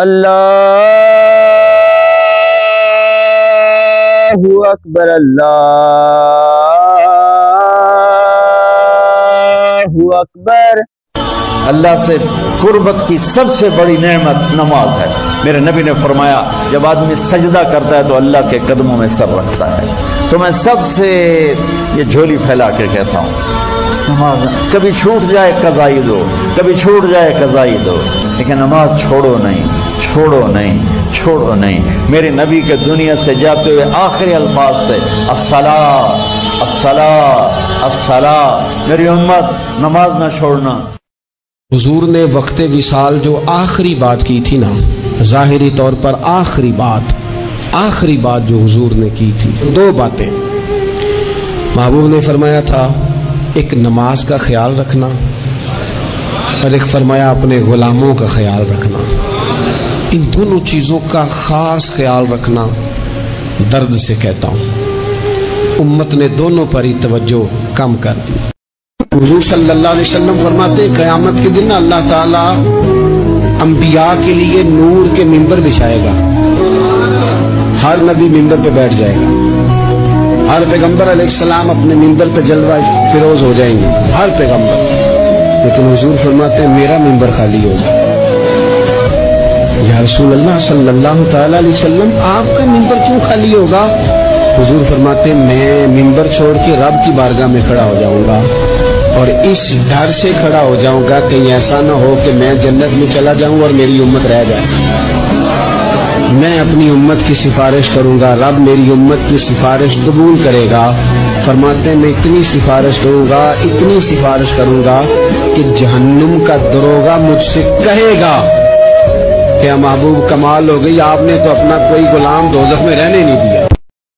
اللہ اکبر، اللہ اکبر۔ اللہ سے قربت کی سب سے بڑی نعمت نماز ہے۔ میرے نبی نے فرمایا جب آدمی سجدہ کرتا ہے تو اللہ کے قدموں میں سر رکھتا ہے۔ تو میں سب سے یہ جھولی پھیلا کے کہتا ہوں، نماز کبھی چھوٹ جائے قضائی دو، کبھی چھوٹ جائے قضائی دو، لیکن نماز چھوڑو نہیں، چھوڑو نہیں، چھوڑو نہیں۔ میرے نبی کے دنیا سے جاتے ہوئے آخری الفاظ تھے، الصلاۃ الصلاۃ الصلاۃ، میری امت نماز نہ چھوڑنا۔ حضور نے وقت وصال جو آخری بات کی تھی نا، ظاہری طور پر آخری بات جو حضور نے کی تھی، دو باتیں محبوب نے فرمایا تھا، ایک نماز کا خیال رکھنا اور ایک فرمایا اپنے غلاموں کا خیال رکھنا۔ ان دونوں چیزوں کا خاص خیال رکھنا درد سے کہتا ہوں، امت نے دونوں پر ہی توجہ کم کر دی۔ حضور صلی اللہ علیہ وسلم فرماتے قیامت کے دن اللہ تعالیٰ انبیاء کے لیے نور کے ممبر بچھائے گا، ہر نبی ممبر پہ بیٹھ جائے گا، ہر پیغمبر علیہ السلام اپنے ممبر پہ جلوہ فروز ہو جائیں گے، ہر پیغمبر، لیکن حضور فرماتے ہیں میرا ممبر خالی ہوگا۔ یا رسول اللہ صلی اللہ تعالیٰ علیہ وسلم آپ کا ممبر کیوں خالی ہوگا؟ حضور فرماتے ہیں میں ممبر چھوڑ کے رب کی بارگاہ میں کھڑا ہو جاؤں گا، اور اس ڈر سے کھڑا ہو جاؤں گا کہیں ایسا نہ ہو کہ میں جنت میں چلا جاؤں اور میری امت رہ جائے۔ میں اپنی امت کی سفارش کروں گا، رب میری امت کی سفارش قبول کرے گا۔ فرماتے ہیں میں اتنی سفارش کروں گا، اتنی سفارش کروں گا کہ جہنم کا دروغہ مجھ سے کہے گا کہ محبوب کمال ہو گئی، آپ نے تو اپنا کوئی غلام دوزخ میں رہنے نہیں دیا۔